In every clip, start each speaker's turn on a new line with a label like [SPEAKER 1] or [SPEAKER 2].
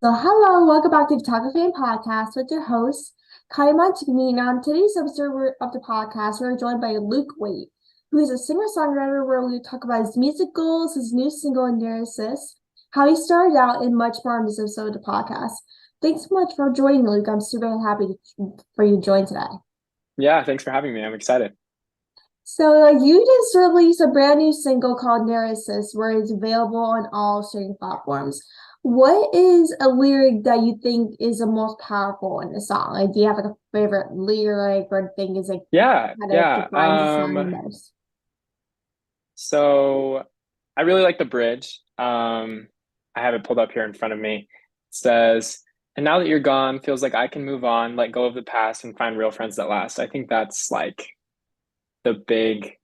[SPEAKER 1] So, hello, welcome back to the Talkoffamepod with your host, Kylie Montigney. And on today's episode of the podcast, we're joined by Luke Waite, who is a singer-songwriter where we talk about his music goals, his new single, Narcissist, how he started out, and much more on this episode of the podcast. Thanks so much for joining, Luke. I'm super happy for you to join today.
[SPEAKER 2] Yeah, thanks for having me. I'm excited.
[SPEAKER 1] So, you just released a brand new single called Narcissist, where it's available on all streaming platforms. What is a lyric that you think is the most powerful in the song? Like, do you have like a favorite lyric or thing is like
[SPEAKER 2] Yeah,
[SPEAKER 1] kind of
[SPEAKER 2] yeah.
[SPEAKER 1] defines the song the most?
[SPEAKER 2] So I really like the bridge. I have it pulled up here in front of me. It says, "And now that you're gone, feels like I can move on, let go of the past, and find real friends that last." I think that's like the big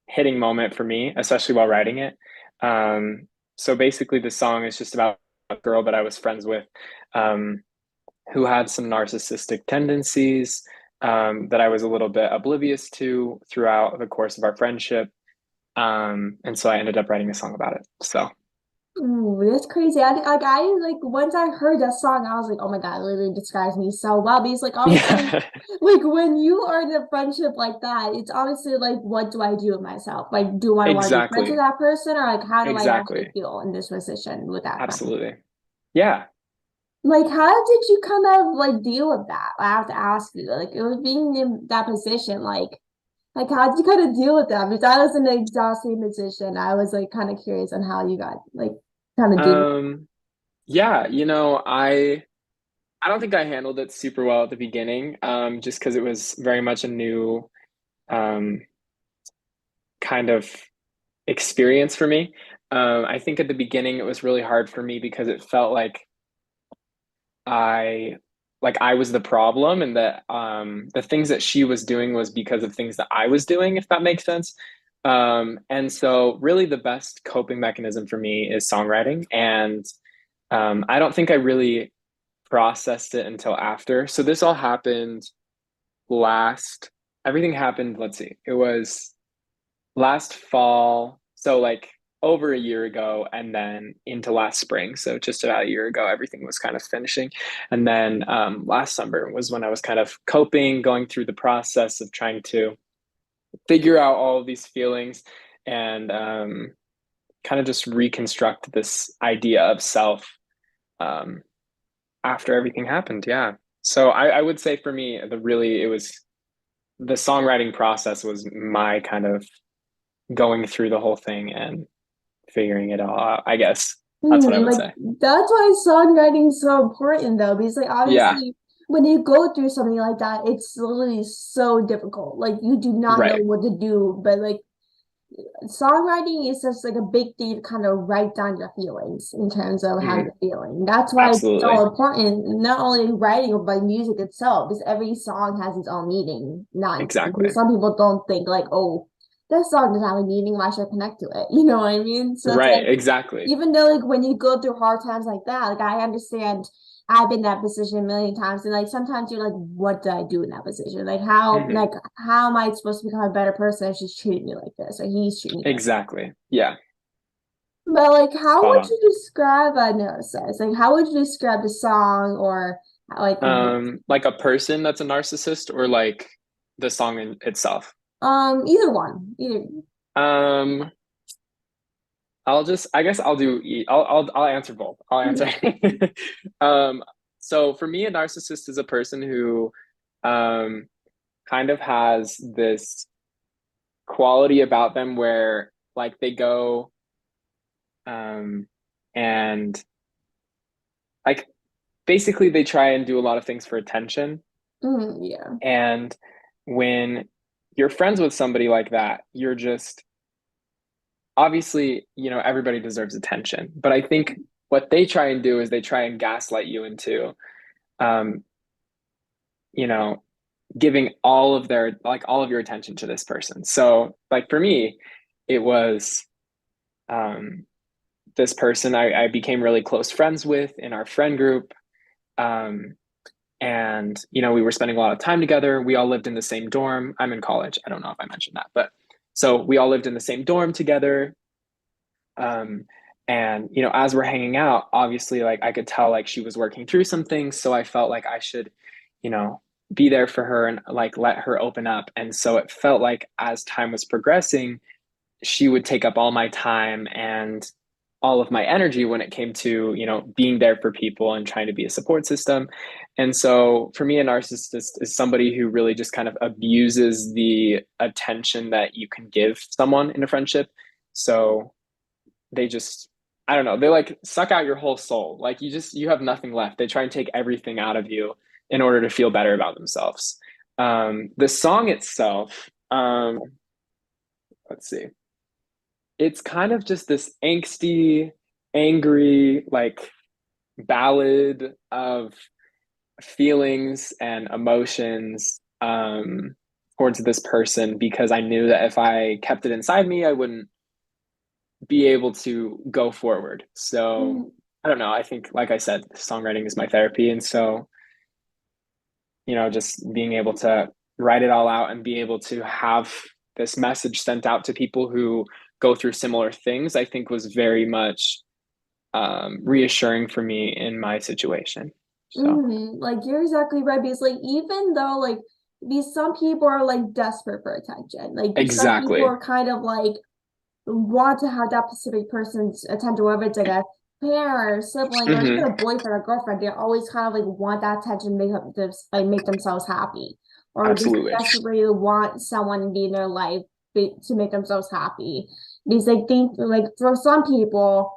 [SPEAKER 2] hitting moment for me, especially while writing it. So basically, the song is just about a girl that I was friends with, um, who had some narcissistic tendencies that I was a little bit oblivious to throughout the course of our friendship. And so I ended up writing a song about it. So
[SPEAKER 1] Ooh, that's crazy. I like once I heard that song, I was like, oh my God, it literally describes me so well. Because like obviously,
[SPEAKER 2] yeah,
[SPEAKER 1] like when you are in a friendship like that, it's obviously like, what do I do with myself? Like, do I want to be friends with
[SPEAKER 2] exactly.
[SPEAKER 1] that person, or like how do I actually
[SPEAKER 2] Exactly.
[SPEAKER 1] feel in this position with that friend?
[SPEAKER 2] Absolutely. Yeah.
[SPEAKER 1] Like, how did you kind of like deal with that? I have to ask you. Like, it was being in that position, like how did you kind of deal with that? Because I was in the exact same position. I was like kind of curious on how you got like kind of deal.
[SPEAKER 2] Um, yeah, I don't think I handled it super well at the beginning, just because it was very much a new um kind of experience for me. I think at the beginning it was really hard for me because it felt I like I was the problem, and that the things that she was doing was because of things that I was doing, if that makes sense. And so really the best coping mechanism for me is songwriting. And I don't think I really processed it until after. So this all happened last, everything happened, let's see, it was last fall, so like over a year ago, and then into last spring. So just about a year ago, everything was kind of finishing. And then last summer was when I was kind of coping, going through the process of trying to figure out all of these feelings and kind of just reconstruct this idea of self um, after everything happened. Yeah. So I would say for me, it was the songwriting process was my kind of going through the whole thing and figuring it all out, I guess. That's what I would
[SPEAKER 1] Like
[SPEAKER 2] say.
[SPEAKER 1] that's why songwriting is so important though, because like
[SPEAKER 2] Yeah,
[SPEAKER 1] obviously when you go through something like that, it's literally so difficult. Like you do not know
[SPEAKER 2] right.
[SPEAKER 1] what to do, but like songwriting is just like a big thing to kind of write down your feelings in terms of how
[SPEAKER 2] Mhm.
[SPEAKER 1] you're feeling. That's why it's so
[SPEAKER 2] Absolutely.
[SPEAKER 1] important, not only in writing but music itself, because every song has its own meaning. Not because
[SPEAKER 2] Exactly.
[SPEAKER 1] some people don't think like, oh, that song doesn't have a meaning, why should I connect to it? You know what I mean? So it's
[SPEAKER 2] Right.
[SPEAKER 1] like
[SPEAKER 2] Exactly.
[SPEAKER 1] even though like when you go through hard times like that, like I understand I've been in that position a million times. And like sometimes you're like, what do I do in that position?
[SPEAKER 2] Hmm.
[SPEAKER 1] Like how am I supposed to become a better person if she's treating me like this or he's treating me like this?
[SPEAKER 2] Exactly. Yeah.
[SPEAKER 1] But like how
[SPEAKER 2] Spot
[SPEAKER 1] would
[SPEAKER 2] on.
[SPEAKER 1] you describe a narcissist? Like how would you describe the song or like
[SPEAKER 2] Like a person that's a narcissist or like the song itself.
[SPEAKER 1] either one. Either
[SPEAKER 2] Um, I guess I'll do, I'll answer both. I'll answer. Um, so for me, a narcissist is a person who, um, kind of has this quality about them where like they go, um, and like basically they try and do a lot of things for attention.
[SPEAKER 1] yeah.
[SPEAKER 2] And when you're friends with somebody like that, you're just obviously, everybody deserves attention. But I think what they try and do is they try and gaslight you into, um, you know, giving all of your attention to this person. So, like for me, it was um, this person I became really close friends with in our friend group. Um, and, we were spending a lot of time together. We all lived in the same dorm. I'm in college. I don't know if I mentioned that, but so we all lived in the same dorm together. Um, And, as we're hanging out, obviously, like I could tell like she was working through some things. So I felt like I should, you know, be there for her and like let her open up. And so it felt like as time was progressing, she would take up all my time and all of my energy when it came to, being there for people and trying to be a support system. And so for me, a narcissist is somebody who really just kind of abuses the attention that you can give someone in a friendship. So they just, I don't know, they like suck out your whole soul. Like you have nothing left. They try and take everything out of you in order to feel better about themselves. The song itself, let's see, it's kind of just this angsty, angry, like ballad of feelings and emotions towards this person, because I knew that if I kept it inside me, I wouldn't be able to go forward. So
[SPEAKER 1] Mhm.
[SPEAKER 2] I don't know. I think, like I said, songwriting is my therapy. And so, just being able to write it all out and be able to have this message sent out to people who go through similar things, I think was very much reassuring for me in my situation. So,
[SPEAKER 1] Like you're exactly right because like even though like these some people are like desperate for attention, like some people
[SPEAKER 2] exactly.
[SPEAKER 1] are kind of like want to have that specific person's attention, whether it's like a parent or sibling or even
[SPEAKER 2] Hmm.
[SPEAKER 1] a boyfriend or girlfriend, they always kind of like want that attention, make up this like make themselves happy, or just
[SPEAKER 2] Absolutely.
[SPEAKER 1] desperately want someone to be in their life to make themselves happy. Because they think like for some people,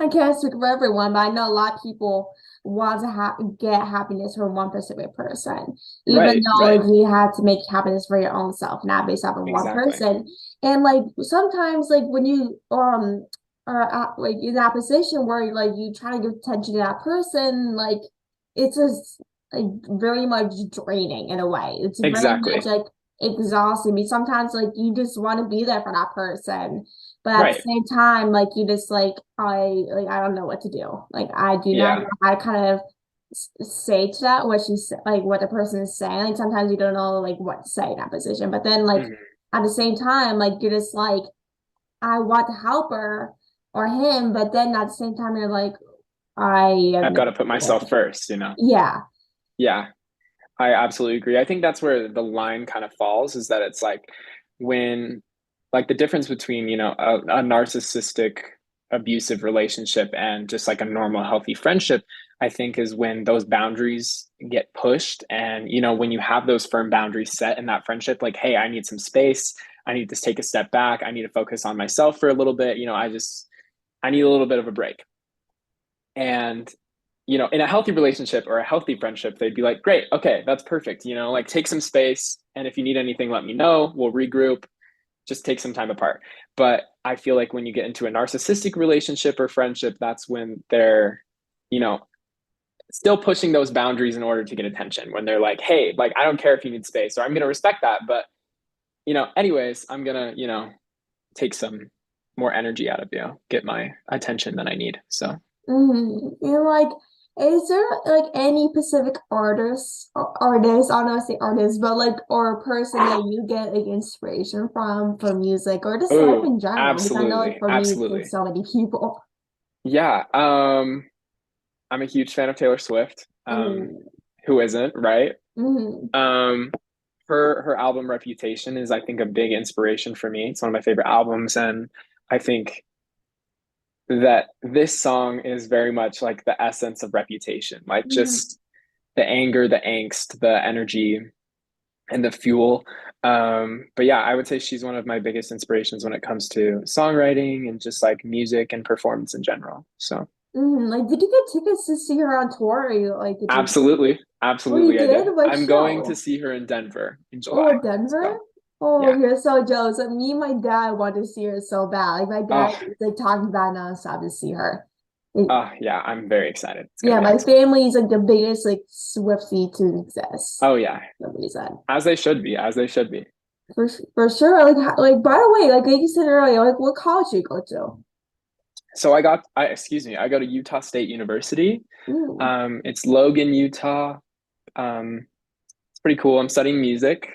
[SPEAKER 1] I can't speak for everyone, but I know a lot of people want to get happiness from one specific person, even
[SPEAKER 2] Right,
[SPEAKER 1] though
[SPEAKER 2] right.
[SPEAKER 1] like you have to make happiness for your own self, not based off of one
[SPEAKER 2] Exactly.
[SPEAKER 1] person. And like sometimes, like when you are like in that position where like you try to give attention to that person, like it's just like very much draining in a way. It's very much
[SPEAKER 2] Exactly.
[SPEAKER 1] like exhausting me. Sometimes like you just want to be there for that person, but at the
[SPEAKER 2] Right.
[SPEAKER 1] same time, like you just I don't know what to do. Like I do not know
[SPEAKER 2] Yeah.
[SPEAKER 1] how to kind of say to that what she's like what the person is saying. Like sometimes you don't know like what to say in that position. But then like
[SPEAKER 2] Hmm.
[SPEAKER 1] at the same time, like you're just like I want to help her or him, but then at the same time you're like I
[SPEAKER 2] I've
[SPEAKER 1] am
[SPEAKER 2] got to put myself first.
[SPEAKER 1] yeah.
[SPEAKER 2] Yeah. I absolutely agree. I think that's where the line kind of falls, is that it's like when, like the difference between, a narcissistic abusive relationship and just like a normal healthy friendship, I think is when those boundaries get pushed. And, when you have those firm boundaries set in that friendship, like, hey, I need some space. I need to take a step back. I need to focus on myself for a little bit. I need a little bit of a break. And in a healthy relationship or a healthy friendship, they'd be like, great, okay, that's perfect. Like take some space. And if you need anything, let me know. We'll regroup, just take some time apart. But I feel like when you get into a narcissistic relationship or friendship, that's when they're, you know, still pushing those boundaries in order to get attention. When they're like, hey, like, I don't care if you need space, or I'm going to respect that. But, anyways, I'm going to, take some more energy out of you, get my attention than I need. So,
[SPEAKER 1] And like, is there like any specific artist, I don't know if say artist, but like, or a person that you get like inspiration from for music or just life
[SPEAKER 2] oh,
[SPEAKER 1] in general? Because I know like
[SPEAKER 2] absolutely.
[SPEAKER 1] for me, it's like
[SPEAKER 2] Absolutely.
[SPEAKER 1] so many people.
[SPEAKER 2] Yeah. I'm a huge fan of Taylor Swift.
[SPEAKER 1] Mm,
[SPEAKER 2] Who isn't, right?
[SPEAKER 1] mm,
[SPEAKER 2] Um, her album Reputation is, I think, a big inspiration for me. It's one of my favorite albums, and I think that this song is very much like the essence of Reputation, like
[SPEAKER 1] mm,
[SPEAKER 2] just the anger, the angst, the energy, and the fuel. But yeah, I would say she's one of my biggest inspirations when it comes to songwriting and just like music and performance in general. So
[SPEAKER 1] Like, did you get tickets to see her on tour? Or you like, did you?
[SPEAKER 2] absolutely,
[SPEAKER 1] Oh, you
[SPEAKER 2] absolutely, I
[SPEAKER 1] did?
[SPEAKER 2] did.
[SPEAKER 1] What
[SPEAKER 2] I'm going to
[SPEAKER 1] show?
[SPEAKER 2] see her in Denver in July.
[SPEAKER 1] Oh, Denver?
[SPEAKER 2] So
[SPEAKER 1] Oh,
[SPEAKER 2] yeah.
[SPEAKER 1] you're so jealous. Like, me and my dad want to see her so bad. Like my dad
[SPEAKER 2] Oh,
[SPEAKER 1] is like talking about it nonstop to see her. Like,
[SPEAKER 2] yeah, I'm very excited. It's gonna
[SPEAKER 1] yeah,
[SPEAKER 2] be
[SPEAKER 1] my
[SPEAKER 2] excellent.
[SPEAKER 1] family is like the biggest like Swiftie to exist.
[SPEAKER 2] Oh yeah,
[SPEAKER 1] Somebody said
[SPEAKER 2] as they should be, as they should be.
[SPEAKER 1] for sure. Like like by the way, like you said earlier, like what college you go to?
[SPEAKER 2] So excuse me, I go to Utah State University.
[SPEAKER 1] Ooh.
[SPEAKER 2] It's Logan, Utah. It's pretty cool. I'm studying music.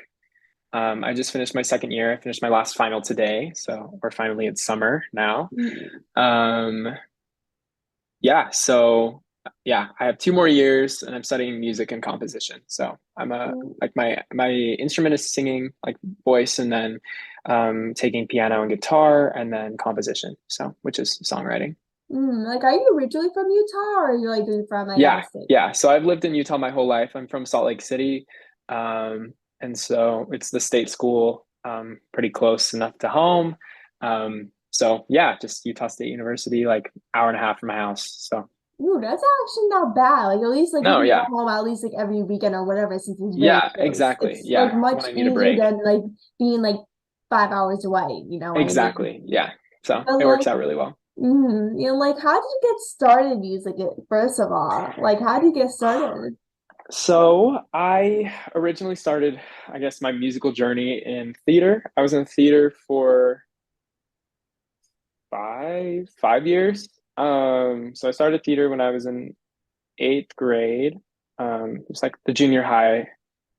[SPEAKER 2] I just finished my second year. I finished my last final today, so we're finally at summer now.
[SPEAKER 1] Mm.
[SPEAKER 2] Um, yeah, so yeah, I have 2 more years and I'm studying music and composition. So I'm a like my instrument is singing, like voice, and then taking piano and guitar and then composition. So which is songwriting.
[SPEAKER 1] Like, are you originally from Utah or are you like from like out
[SPEAKER 2] Yeah,
[SPEAKER 1] of state?
[SPEAKER 2] yeah. So I've lived in Utah my whole life. I'm from Salt Lake City. And so it's the state school, pretty close enough to home. So yeah, just Utah State University, like hour and a half from my house. So
[SPEAKER 1] Ooh, that's actually not bad. Like at least like you
[SPEAKER 2] no,
[SPEAKER 1] can go
[SPEAKER 2] yeah.
[SPEAKER 1] home at least like every weekend or whatever since it's very
[SPEAKER 2] Yeah,
[SPEAKER 1] close.
[SPEAKER 2] exactly.
[SPEAKER 1] It's like
[SPEAKER 2] Yeah.
[SPEAKER 1] much
[SPEAKER 2] When I need a
[SPEAKER 1] easier
[SPEAKER 2] break.
[SPEAKER 1] than like being like 5 hours away, you know what I mean?
[SPEAKER 2] Exactly. Yeah. So
[SPEAKER 1] But
[SPEAKER 2] it
[SPEAKER 1] like
[SPEAKER 2] works out really well.
[SPEAKER 1] you know, like how did you get started in music first of all? Like how did you get started?
[SPEAKER 2] So I originally started, I guess, my musical journey in theater. I was in theater for five years. So I started theater when I was in eighth grade. It's like the junior high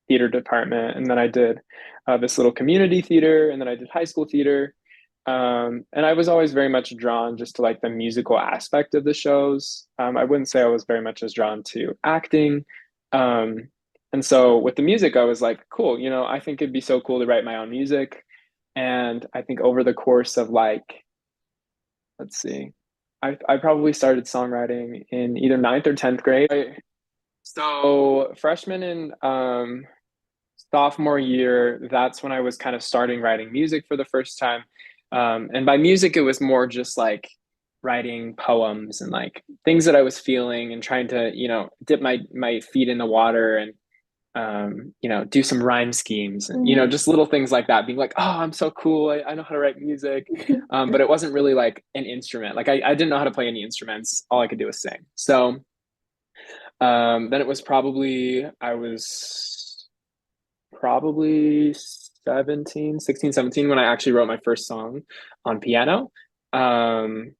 [SPEAKER 2] theater department, and then I did this little community theater, and then I did high school theater. And I was always very much drawn just to like the musical aspect of the shows. I wouldn't say I was very much as drawn to acting. Um, and so with the music, I was like, cool, I think it'd be so cool to write my own music. And I think over the course of like, let's see, I probably started songwriting in either ninth or 10th grade. So freshman and sophomore year, that's when I was kind of starting writing music for the first time. And by music, it was more just like writing poems and like things that I was feeling and trying to, dip my feet in the water and do some rhyme schemes and
[SPEAKER 1] Mhm.
[SPEAKER 2] just little things like that. Being like, oh, I'm so cool. I know how to write music, but it wasn't really like an instrument. Like I didn't know how to play any instruments. All I could do was sing. So then it was I was probably 16, 17 when I actually wrote my first song on piano. Um,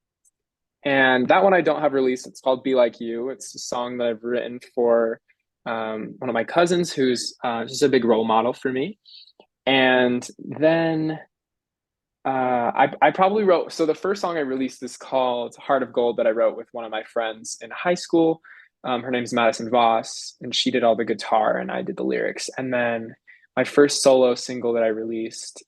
[SPEAKER 2] and that one I don't have released. It's called Be Like You. It's a song that I've written for one of my cousins who's just a big role model for me. And then I probably wrote, so the first song I released is called Heart of Gold that I wrote with one of my friends in high school. Her name's Madison Voss, and she did all the guitar and I did the lyrics. And then my first solo single that I released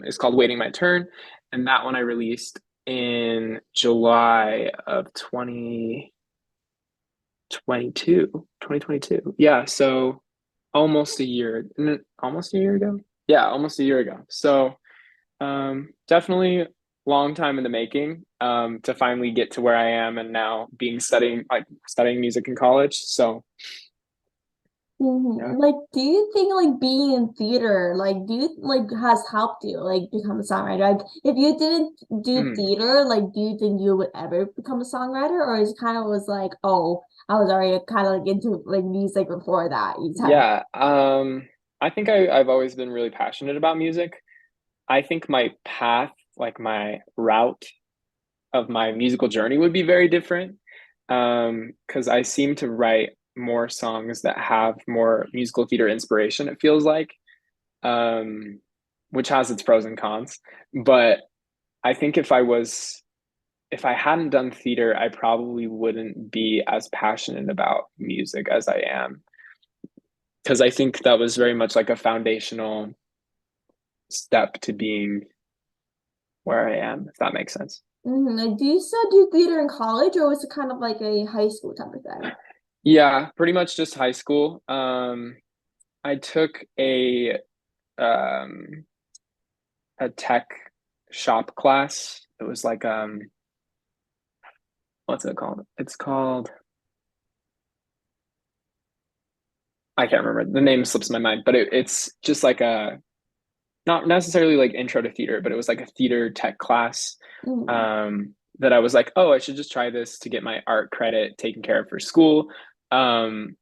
[SPEAKER 2] is called Waiting My Turn. And that one I released in July of 2022. Yeah, so almost a year ago. Yeah, almost a year ago. So definitely long time in the making to finally get to where I am and now studying music in college. So yeah.
[SPEAKER 1] Like, do you think like being in theater, like, do you like has helped you like become a songwriter? Like, if you didn't do
[SPEAKER 2] Mm.
[SPEAKER 1] theater, like, do you think you would ever become a songwriter, or is it kind of was like, oh, I was already kind of like into like music before that? You type.
[SPEAKER 2] Yeah. I think I've always been really passionate about music. I think my path, like my route of my musical journey would be very different. Because I seem to write more songs that have more musical theater inspiration, it feels like. um, which has its pros and cons. But I think if I hadn't done theater, I probably wouldn't be as passionate about music as I am. Because I think that was very much like a foundational step to being where I am, if that makes sense.
[SPEAKER 1] Like, do you still do theater in college, or was it kind of like a high school type of thing?
[SPEAKER 2] Yeah, pretty much just high school. I took um, a tech shop class. It was like what's it called? It's called I can't remember. The name slips my mind, but it's just like a not necessarily like intro to theater, but it was like a theater tech class
[SPEAKER 1] Mm.
[SPEAKER 2] that I was like, oh, I should just try this to get my art credit taken care of for school. Um,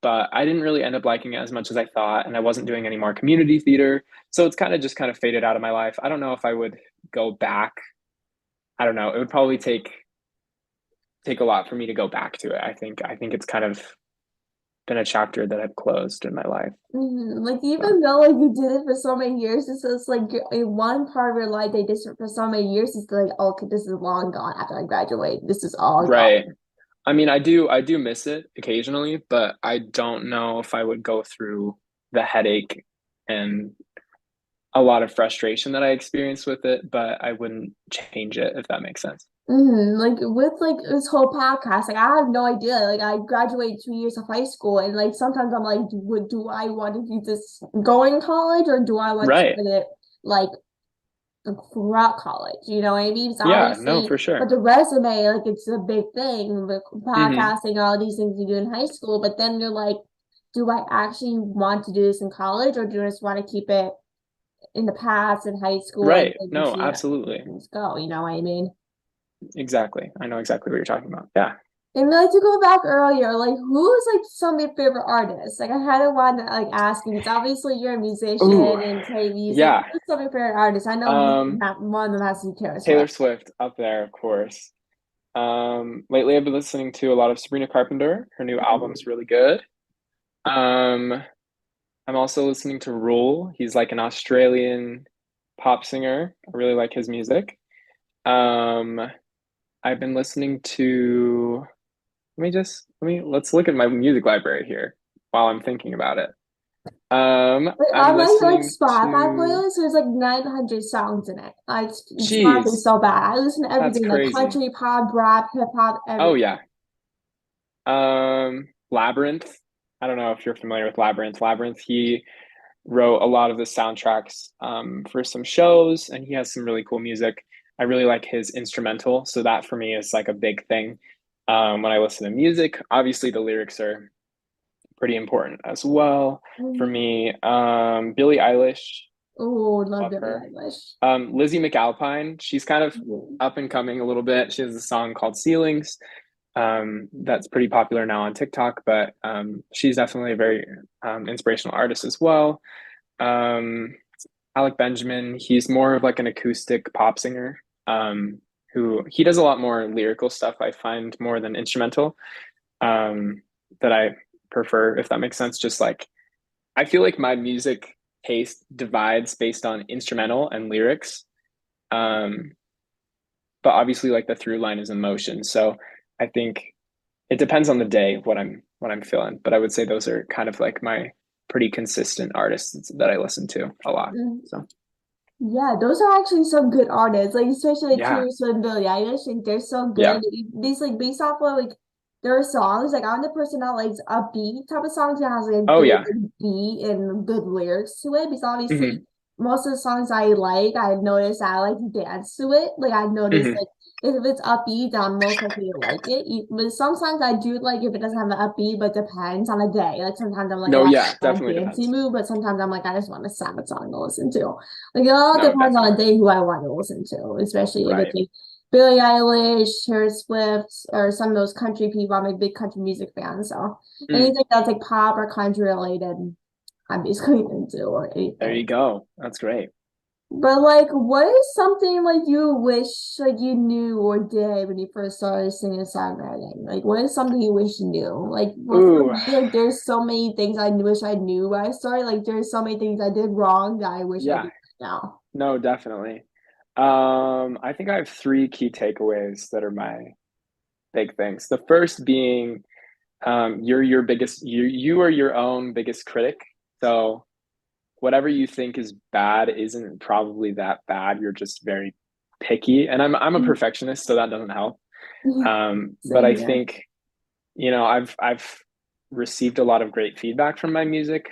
[SPEAKER 2] but I didn't really end up liking it as much as I thought, and I wasn't doing any more community theater, so it's kind of faded out of my life. I don't know if I would go back. I don't know. It would probably take a lot for me to go back to it. I think it's kind of been a chapter that I've closed in my life.
[SPEAKER 1] Like
[SPEAKER 2] So
[SPEAKER 1] even though like you did it for so many years, it's just like in one part of your life they did it for so many years. It's like, okay, this is long gone after I graduate. This is all gone.
[SPEAKER 2] right. I mean, I do miss it occasionally, but I don't know if I would go through the headache and a lot of frustration that I experienced with it, but I wouldn't change it if that makes sense.
[SPEAKER 1] Like with like this whole podcast, like I have no idea. Like I graduated 2 years of high school, and like sometimes I'm like, do I want to do this going to college, or do I want to
[SPEAKER 2] Right.
[SPEAKER 1] do it like throughout college? You know what I mean? It's
[SPEAKER 2] Yeah, no,
[SPEAKER 1] obviously,
[SPEAKER 2] for
[SPEAKER 1] but
[SPEAKER 2] sure.
[SPEAKER 1] the resume, like it's a big thing with
[SPEAKER 2] Hmm.
[SPEAKER 1] podcasting, all these things you do in high school. But then you're like, do I actually want to do this in college, or do I just want to keep it in the past in high school and
[SPEAKER 2] Right.
[SPEAKER 1] then
[SPEAKER 2] No,
[SPEAKER 1] see how
[SPEAKER 2] absolutely.
[SPEAKER 1] things go? You know what I mean?
[SPEAKER 2] Exactly. I know exactly what you're talking about. Yeah.
[SPEAKER 1] And like to go back earlier, like who's like some of your favorite artists? Like I had a one to like ask you. It's obviously you're a musician
[SPEAKER 2] Ooh,
[SPEAKER 1] and play music.
[SPEAKER 2] yeah.
[SPEAKER 1] Who's some of your favorite artists? I know
[SPEAKER 2] Um,
[SPEAKER 1] one of them has to be Taylor
[SPEAKER 2] Taylor
[SPEAKER 1] Swift.
[SPEAKER 2] Swift up there, of course. Lately I've been listening to a lot of Sabrina Carpenter. Her new album's really good. Um, I'm also listening to Rule. He's like an Australian pop singer. I really like his music. Um, I've been listening to, let's look at my music library here while I'm thinking about it.
[SPEAKER 1] Like
[SPEAKER 2] I'm
[SPEAKER 1] on my like
[SPEAKER 2] listening
[SPEAKER 1] Spotify
[SPEAKER 2] to,
[SPEAKER 1] playlist, there's like 900 songs in it. Like Spotify is
[SPEAKER 2] geez,
[SPEAKER 1] so bad. I listen to
[SPEAKER 2] that's
[SPEAKER 1] everything like
[SPEAKER 2] crazy.
[SPEAKER 1] country, pop, rap, hip hop,
[SPEAKER 2] Oh
[SPEAKER 1] everything.
[SPEAKER 2] yeah. Labyrinth. I don't know if you're familiar with Labyrinth. Labyrinth, he wrote a lot of the soundtracks for some shows, and he has some really cool music. I really like his instrumental, so that for me is like a big thing. When I listen to music, obviously the lyrics are pretty important as well for
[SPEAKER 1] Mm-hmm.
[SPEAKER 2] me. Billie Eilish,
[SPEAKER 1] Oh, love
[SPEAKER 2] love
[SPEAKER 1] Billie
[SPEAKER 2] her.
[SPEAKER 1] Eilish.
[SPEAKER 2] Lizzie McAlpine, she's kind of up and coming a little bit. She has a song called Ceilings that's pretty popular now on TikTok, but she's definitely a very inspirational artist as well. Um, Alec Benjamin, he's more of like an acoustic pop singer who he does a lot more lyrical stuff, I find, more than instrumental um, that I prefer, if that makes sense. Just like I feel like my music taste divides based on instrumental and lyrics. Um, but obviously like the through line is emotion. So I think it depends on the day what I'm feeling. But I would say those are kind of like my pretty consistent artists that I listen to a lot.
[SPEAKER 1] Mm-hmm.
[SPEAKER 2] So
[SPEAKER 1] Yeah, those are actually some good artists, like especially like
[SPEAKER 2] yeah.
[SPEAKER 1] Taylor Swift and Billie Eilish. Like they're so
[SPEAKER 2] Yeah.
[SPEAKER 1] good. These like based off of like their songs. Like I'm the person that likes upbeat type of songs that has like a
[SPEAKER 2] Oh
[SPEAKER 1] good
[SPEAKER 2] yeah.
[SPEAKER 1] like, beat and good lyrics to it. Because obviously
[SPEAKER 2] Hmm.
[SPEAKER 1] most of the songs I like, I've noticed I like to dance to it. Like I've noticed
[SPEAKER 2] Hmm.
[SPEAKER 1] like if it's upbeat, then I'm most likely to like it. But some songs I do like if it doesn't have an upbeat, but depends on the day. Like sometimes I'm like,
[SPEAKER 2] No,
[SPEAKER 1] oh,
[SPEAKER 2] yeah,
[SPEAKER 1] I'm in
[SPEAKER 2] definitely
[SPEAKER 1] a dancey
[SPEAKER 2] depends.
[SPEAKER 1] mood, but sometimes I'm like, I just want a sad song to listen to. Like it all
[SPEAKER 2] No,
[SPEAKER 1] depends on the
[SPEAKER 2] definitely.
[SPEAKER 1] day who I want to listen to, especially if it's
[SPEAKER 2] Right.
[SPEAKER 1] like Billie Eilish, Taylor Swift, or some of those country people. I'm a big country music fan, so
[SPEAKER 2] Mm,
[SPEAKER 1] anything that's like pop or country related, I'm basically into or
[SPEAKER 2] there
[SPEAKER 1] anything.
[SPEAKER 2] you go. That's great.
[SPEAKER 1] But like, what is something like you wish like you knew or did when you first started singing and songwriting? Like, what is something you wish you knew? Like, well, for
[SPEAKER 2] Ooh,
[SPEAKER 1] me, like, there's so many things I wish I knew when I started. Like, there's so many things I did wrong that I wish I
[SPEAKER 2] yeah.
[SPEAKER 1] did now.
[SPEAKER 2] No, definitely. I think I have three key takeaways that are my big things. The first being you're your biggest you are your own biggest critic. So whatever you think is bad isn't probably that bad. You're just very picky. And I'm a perfectionist, so that doesn't help. But
[SPEAKER 1] Same
[SPEAKER 2] I
[SPEAKER 1] here.
[SPEAKER 2] think, I've received a lot of great feedback from my music.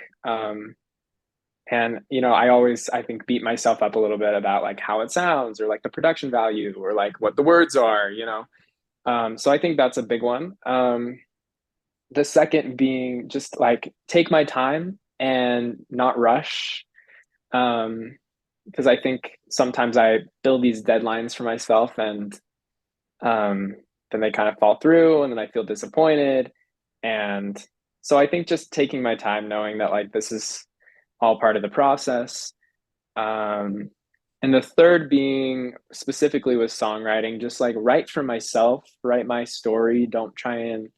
[SPEAKER 2] And I always I think beat myself up a little bit about like how it sounds or like the production value or like what the words are. So I think that's a big one. The second being just like take my time and not rush. Because I think sometimes I build these deadlines for myself and um, then they kind of fall through and then I feel disappointed. And so I think just taking my time, knowing that like this is all part of the process. Um, and the third being specifically with songwriting, just like write for myself, write my story. Don't try and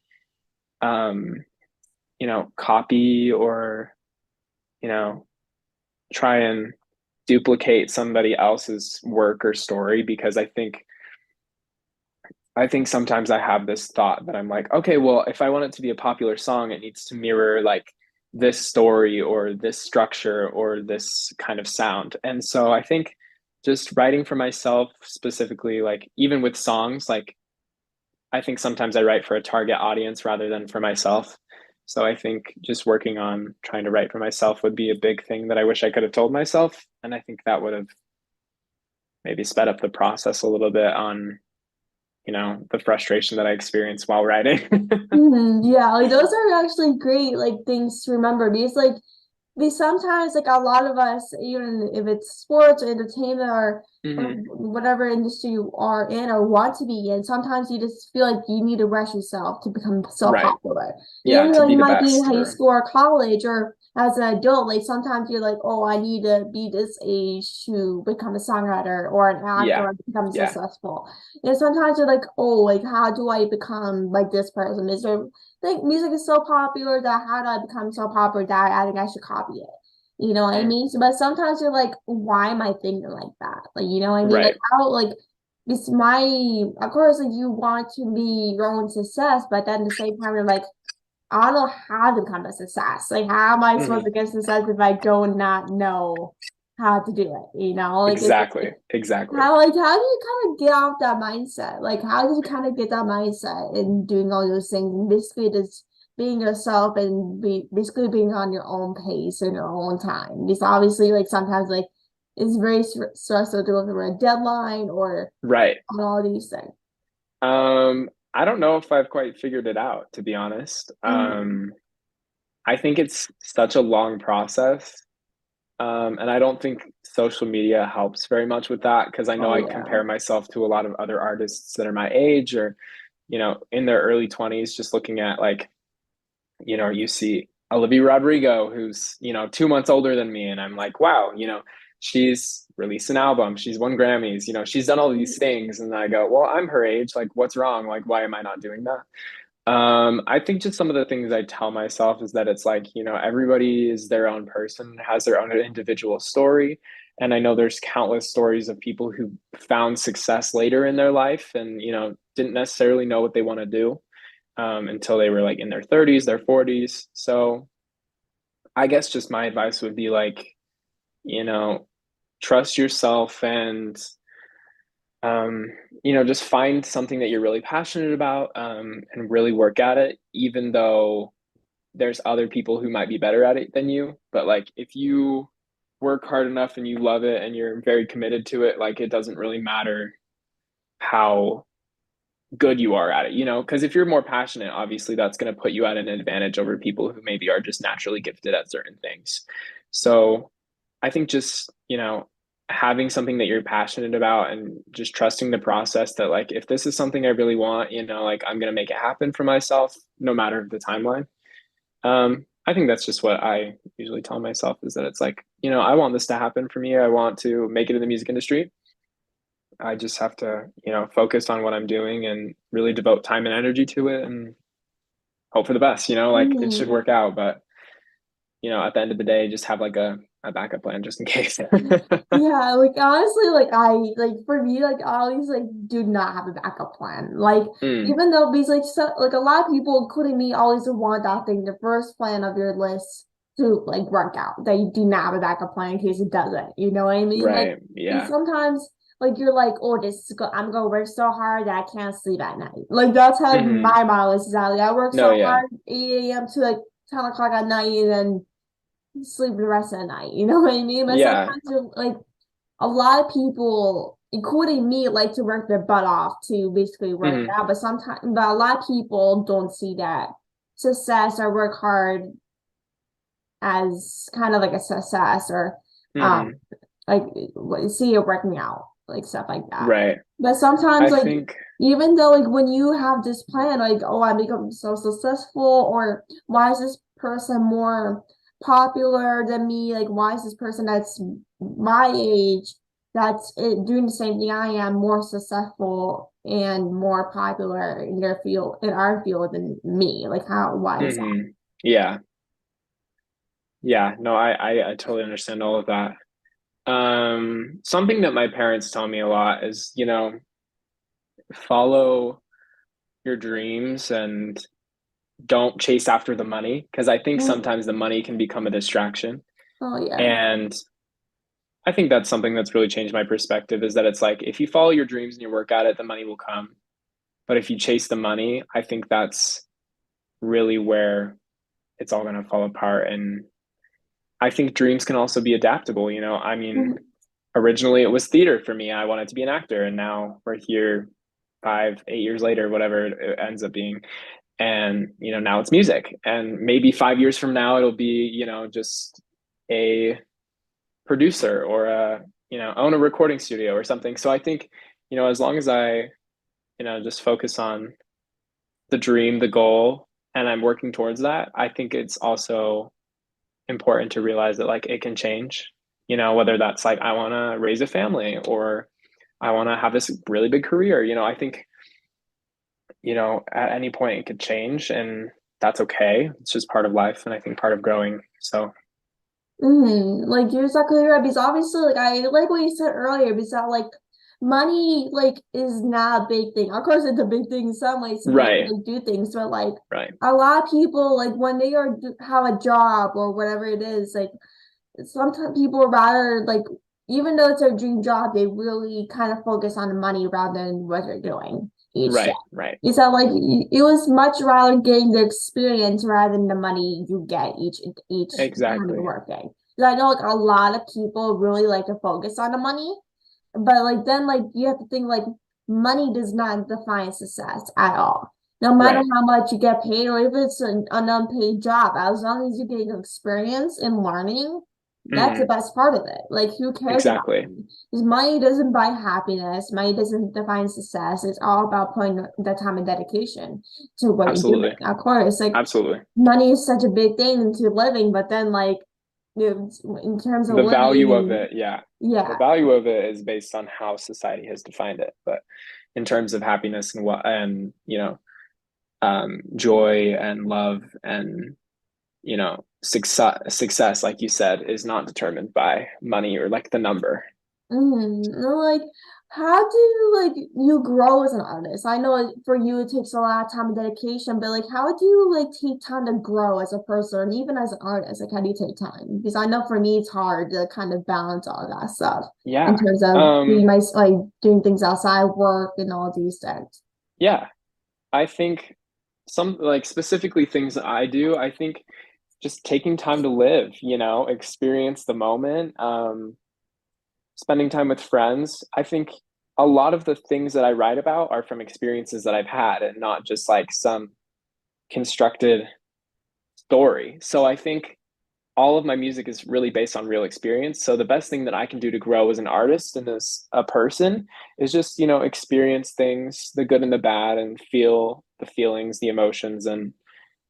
[SPEAKER 2] um, copy or, you know, try and duplicate somebody else's work or story, because I think sometimes I have this thought that I'm like, okay, well, if I want it to be a popular song, it needs to mirror like this story or this structure or this kind of sound. And so I think just writing for myself specifically, like even with songs, like I think sometimes I write for a target audience rather than for myself. So I think just working on trying to write for myself would be a big thing that I wish I could have told myself. And I think that would have maybe sped up the process a little bit on, the frustration that I experienced while writing.
[SPEAKER 1] Yeah, like those are actually great like things to remember because like we sometimes like a lot of us, even if it's sports or entertainment or
[SPEAKER 2] Hmm.
[SPEAKER 1] whatever industry you are in or want to be in, sometimes you just feel like you need to rush yourself to become so
[SPEAKER 2] Right.
[SPEAKER 1] popular.
[SPEAKER 2] Yeah,
[SPEAKER 1] Even
[SPEAKER 2] to
[SPEAKER 1] though
[SPEAKER 2] be
[SPEAKER 1] you
[SPEAKER 2] the
[SPEAKER 1] might be in
[SPEAKER 2] best
[SPEAKER 1] high
[SPEAKER 2] or
[SPEAKER 1] school or college or as an adult, like sometimes you're like, oh, I need to be this age to become a songwriter or an actor
[SPEAKER 2] yeah.
[SPEAKER 1] or become
[SPEAKER 2] Yeah.
[SPEAKER 1] successful. And sometimes you're like, oh, like how do I become like this person? Is there think music is so popular that how do I become so popular that I think I should copy it? You know what I
[SPEAKER 2] Mm.
[SPEAKER 1] mean? So, but sometimes you're like, why am I thinking like that? Like, you know what I mean? Like
[SPEAKER 2] Right.
[SPEAKER 1] how like it's my of course like you want to be your own success, but then at the same time you're like, I don't know how to become a success. Like how am I supposed
[SPEAKER 2] Hmm.
[SPEAKER 1] to get success if I do not know how to do it? You know, like it's
[SPEAKER 2] Exactly.
[SPEAKER 1] like
[SPEAKER 2] Exactly.
[SPEAKER 1] how do you kind of get off that mindset? Like how did you kind of get that mindset in doing all those things? And basically just being yourself and basically being on your own pace and your own time. Because obviously like sometimes like it's very stressful to go through a deadline or
[SPEAKER 2] Right.
[SPEAKER 1] on all these things.
[SPEAKER 2] I don't know if I've quite figured it out, to be honest.
[SPEAKER 1] Mm.
[SPEAKER 2] I think it's such a long process. And I don't think social media helps very much with that, because I know
[SPEAKER 1] Oh
[SPEAKER 2] I
[SPEAKER 1] yeah.
[SPEAKER 2] compare myself to a lot of other artists that are my age or, in their early 20s, just looking at like, you see Olivia Rodrigo, who's, 2 months older than me. And I'm like, wow, she's released an album, she's won Grammys, she's done all these things. And I go, well, I'm her age. Like, what's wrong? Like, why am I not doing that? I think just some of the things I tell myself is that it's like, everybody is their own person, has their own individual story. And I know there's countless stories of people who found success later in their life and, didn't necessarily know what they want to do until they were like in their 30s, their 40s. So I guess just my advice would be like, you know, trust yourself and um, just find something that you're really passionate about and really work at it, even though there's other people who might be better at it than you. But like if you work hard enough and you love it and you're very committed to it, like it doesn't really matter how good you are at it, because if you're more passionate, obviously that's going to put you at an advantage over people who maybe are just naturally gifted at certain things. So I think just, having something that you're passionate about and just trusting the process that like if this is something I really want, like I'm going to make it happen for myself no matter the timeline. I think that's just what I usually tell myself is that it's like, I want this to happen for me. I want to make it in the music industry. I just have to, focus on what I'm doing and really devote time and energy to it and hope for the best, like it should
[SPEAKER 1] Mm.
[SPEAKER 2] work out. But, at the end of the day, just have like a backup plan just in case.
[SPEAKER 1] Yeah, like honestly, like I like for me, like I always like do not have a backup plan. Like
[SPEAKER 2] Mm,
[SPEAKER 1] even though because like a lot of people, including me, always want that thing, the first plan of your list to like work out. That you do not have a backup plan in case it doesn't. You know what I mean? Like
[SPEAKER 2] right.
[SPEAKER 1] because
[SPEAKER 2] Yeah.
[SPEAKER 1] sometimes like you're like, oh, I'm gonna work so hard that I can't sleep at night. Like that's how
[SPEAKER 2] Hmm.
[SPEAKER 1] my model is exactly. I work
[SPEAKER 2] No,
[SPEAKER 1] so
[SPEAKER 2] yeah.
[SPEAKER 1] hard, 8 a.m. to like 10 o'clock at night, and then sleep the rest of the night. You know what I mean? But
[SPEAKER 2] Yeah.
[SPEAKER 1] sometimes you're like a lot of people, including me, like to work their butt off to basically work
[SPEAKER 2] Hmm.
[SPEAKER 1] out. But a lot of people don't see that success or work hard as kind of like a success or um
[SPEAKER 2] Hmm.
[SPEAKER 1] like see it working out, like stuff like that.
[SPEAKER 2] Right.
[SPEAKER 1] But sometimes
[SPEAKER 2] I
[SPEAKER 1] like
[SPEAKER 2] think,
[SPEAKER 1] even though like when you have this plan, like, oh, I become so successful, or why is this person more popular than me? Like, why is this person that's my age doing the same thing I am more successful and more popular in their field, in our field than me? Like, why is that?
[SPEAKER 2] hmm Yeah. Yeah. No, I totally understand all of that. Something that my parents tell me a lot is, follow your dreams and don't chase after the money, because I think
[SPEAKER 1] Mm.
[SPEAKER 2] sometimes the money can become a distraction.
[SPEAKER 1] Oh yeah.
[SPEAKER 2] And I think that's something that's really changed my perspective, is that it's like if you follow your dreams and you work at it, the money will come. But if you chase the money, I think that's really where it's all going to fall apart. And I think dreams can also be adaptable. I mean,
[SPEAKER 1] Mhm.
[SPEAKER 2] originally it was theater for me. I wanted to be an actor, and now we're here 5, 8 years later, whatever it ends up being. And, now it's music. And maybe 5 years from now, it'll be, just a producer or own a recording studio or something. So I think, as long as I, just focus on the dream, the goal, and I'm working towards that, I think it's also important to realize that like it can change, whether that's like I want to raise a family or I want to have this really big career. I think, at any point it could change, and that's okay. It's just part of life, and I think part of growing. So,
[SPEAKER 1] Like you're exactly right because obviously like I like what you said earlier because that like money like is not a big thing. Of course it's a big thing in some ways to be able
[SPEAKER 2] right,
[SPEAKER 1] to do things, but like
[SPEAKER 2] right,
[SPEAKER 1] a lot of people like when they are have a job or whatever it is, like sometimes people rather like even though it's their dream job, they really kind of focus on the money rather than what they're doing each day.
[SPEAKER 2] right, right.
[SPEAKER 1] Is that like it was much rather getting the experience rather than the money you get each time you're
[SPEAKER 2] Exactly.
[SPEAKER 1] working. Because I know like a lot of people really like to focus on the money, but like then like you have to think like money does not define success at all. No matter
[SPEAKER 2] Right.
[SPEAKER 1] how much you get paid or if it's an unpaid job, as long as you're getting experience and learning, that's the
[SPEAKER 2] Hmm.
[SPEAKER 1] best part of it. Like who cares about
[SPEAKER 2] Exactly.
[SPEAKER 1] money? Because money doesn't buy happiness, money doesn't define success. It's all about putting the time and dedication to what you're doing.
[SPEAKER 2] Absolutely.
[SPEAKER 1] Of course, like
[SPEAKER 2] Absolutely.
[SPEAKER 1] money is such a big thing into living, but then like in terms of
[SPEAKER 2] The
[SPEAKER 1] living
[SPEAKER 2] value of
[SPEAKER 1] and
[SPEAKER 2] it, yeah. The
[SPEAKER 1] yeah.
[SPEAKER 2] value of it is based on how society has defined it. But in terms of happiness and what and joy and love and success, like you said, is not determined by money or like the number.
[SPEAKER 1] Like, how do like you grow as an artist? I know for you it takes a lot of time and dedication, but like, how do you like take time to grow as a person, and even as an artist? Like, how do you take time? Because I know for me it's hard to kind of balance all that stuff in
[SPEAKER 2] Yeah.
[SPEAKER 1] terms of doing my like doing things outside work and all these things.
[SPEAKER 2] Yeah. I think some like specifically things that I do, I think just taking time to live, experience the moment, spending time with friends. I think a lot of the things that I write about are from experiences that I've had and not just like some constructed story. So I think all of my music is really based on real experience. So the best thing that I can do to grow as an artist and as a person is just, experience things, the good and the bad, and feel the feelings, the emotions, and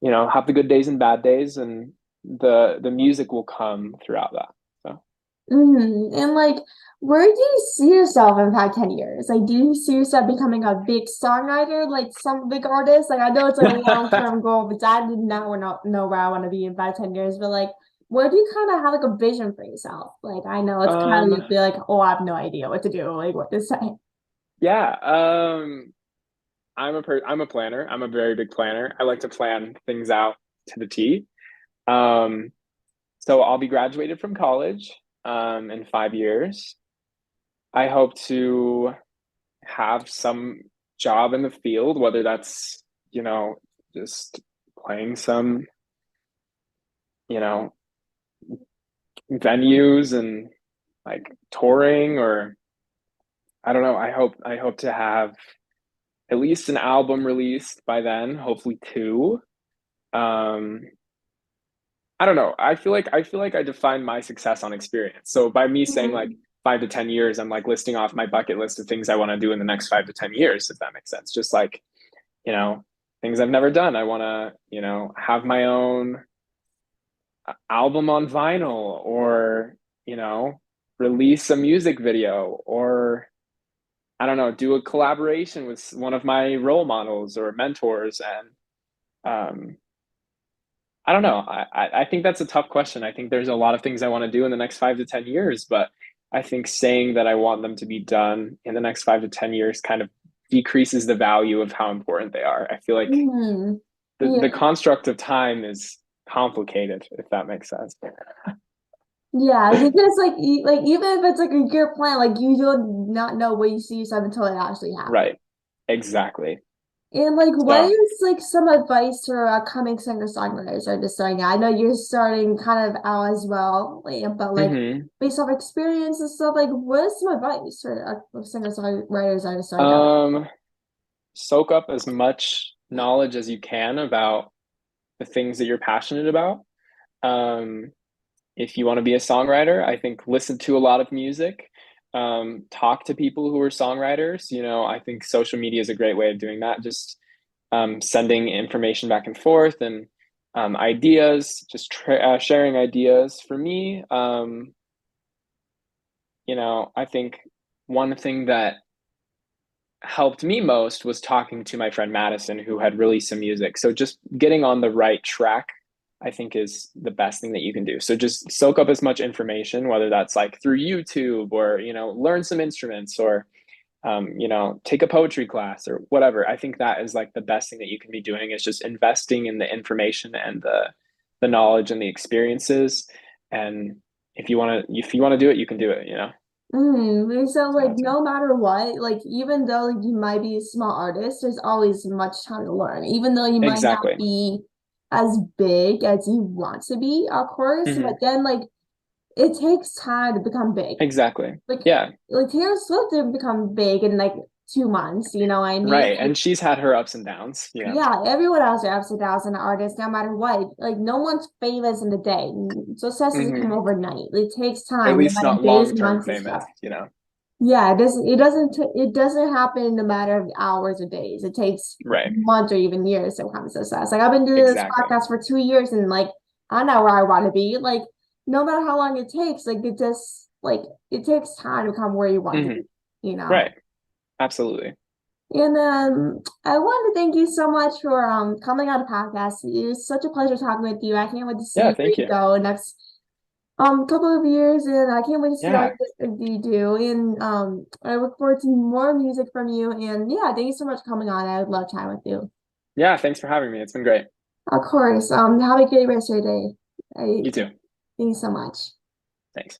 [SPEAKER 2] have the good days and bad days, and the music will come throughout that. So
[SPEAKER 1] And like, where do you see yourself in 5, 10 years? Like, do you see yourself becoming a big songwriter, like some big artist? Like, I know it's like a long-term goal, but I did not know where I want to be in 5, 10 years. But like, where do you kind of have like a vision for yourself? Like, I know it's kind
[SPEAKER 2] um
[SPEAKER 1] of be like, oh, I have no idea what to do, like what to say.
[SPEAKER 2] yeah, I'm a planner. I'm a very big planner. I like to plan things out to the T. Um, so I'll be graduated from college in 5 years. I hope to have some job in the field, whether that's, just playing some, you know, venues and like touring, or I don't know. I hope to have at least an album released by then, hopefully two. Um, I don't know. I feel like I define my success on experience. So by me saying like
[SPEAKER 1] Mhm.
[SPEAKER 2] 5 to 10 years, I'm like listing off my bucket list of things I want to do in the next 5 to 10 years, if that makes sense. Just like, you know, things I've never done. I want to, have my own album on vinyl, or, you know, release a music video, or I don't know, do a collaboration with one of my role models or mentors. And um I don't know. I think that's a tough question. I think there's a lot of things I want to do in the next 5 to 10 years, but I think saying that I want them to be done in the next 5 to 10 years kind of decreases the value of how important they are. I feel like
[SPEAKER 1] Mm.
[SPEAKER 2] the
[SPEAKER 1] Yeah.
[SPEAKER 2] construct of time is complicated, if that makes sense.
[SPEAKER 1] Yeah, because like even if it's like a year plan, like you do not know where you see yourself until it actually happens.
[SPEAKER 2] Right. Exactly.
[SPEAKER 1] And like, what
[SPEAKER 2] So,
[SPEAKER 1] is like some advice for upcoming singer-songwriters are just starting out? I know you're starting kind of out as well, like, but like
[SPEAKER 2] mhm.
[SPEAKER 1] based off experience and stuff, like what is some advice for singer-songwriters that are starting out?
[SPEAKER 2] Um, Soak up as much knowledge as you can about the things that you're passionate about. Um, if you want to be a songwriter, I think listen to a lot of music. Talk to people who are songwriters. I think social media is a great way of doing that. Just sending information back and forth and ideas, just sharing ideas. For me, I think one thing that helped me most was talking to my friend Madison, who had released some music. So just getting on the right track, I think, is the best thing that you can do. So just soak up as much information, whether that's like through YouTube or, learn some instruments or, take a poetry class or whatever. I think that is like the best thing that you can be doing is just investing in the information and the knowledge and the experiences. And if you want to do it, you can do it.
[SPEAKER 1] And so
[SPEAKER 2] So
[SPEAKER 1] like
[SPEAKER 2] that's it.
[SPEAKER 1] no matter what, like even though like, you might be a small artist, there's always much time to learn. Even though you might not
[SPEAKER 2] Exactly.
[SPEAKER 1] be as big as you want to be, of course, but
[SPEAKER 2] Hmm.
[SPEAKER 1] then like it takes time to become big.
[SPEAKER 2] Exactly.
[SPEAKER 1] Like
[SPEAKER 2] Yeah.
[SPEAKER 1] like Taylor Swift didn't become big in like 2 months, you know what I mean?
[SPEAKER 2] Right.
[SPEAKER 1] Like
[SPEAKER 2] And she's had her ups and downs.
[SPEAKER 1] yeah, everyone else has their ups and artists, no matter what. Like no one's famous in a day. Success doesn't come
[SPEAKER 2] Hmm.
[SPEAKER 1] overnight. It takes
[SPEAKER 2] At
[SPEAKER 1] time, no
[SPEAKER 2] least
[SPEAKER 1] matter
[SPEAKER 2] not
[SPEAKER 1] days,
[SPEAKER 2] long-term
[SPEAKER 1] months, and
[SPEAKER 2] famous,
[SPEAKER 1] stuff.
[SPEAKER 2] you know.
[SPEAKER 1] Yeah, it doesn't happen in a matter of hours or days. It takes
[SPEAKER 2] Right.
[SPEAKER 1] months or even years to come to success. Like I've been doing this
[SPEAKER 2] Exactly.
[SPEAKER 1] podcast for 2 years and like I know where I want to be. Like no matter how long it takes, like it just like it takes time to come where you want to
[SPEAKER 2] Hmm.
[SPEAKER 1] be, you know.
[SPEAKER 2] Right. Absolutely.
[SPEAKER 1] And I want to thank you so much for coming on the podcast. It was such a pleasure talking with you. I can't wait to
[SPEAKER 2] Yeah,
[SPEAKER 1] see where
[SPEAKER 2] thank
[SPEAKER 1] you
[SPEAKER 2] you.
[SPEAKER 1] go next couple of years, and I can't wait to see all
[SPEAKER 2] Yeah.
[SPEAKER 1] you do. And I look forward to more music from you. And yeah, thank you so much for coming on. I would love time with you.
[SPEAKER 2] Yeah, thanks for having me. It's been great.
[SPEAKER 1] Of course. Have a great rest of your day. I
[SPEAKER 2] You too.
[SPEAKER 1] thank you so much.
[SPEAKER 2] Thanks.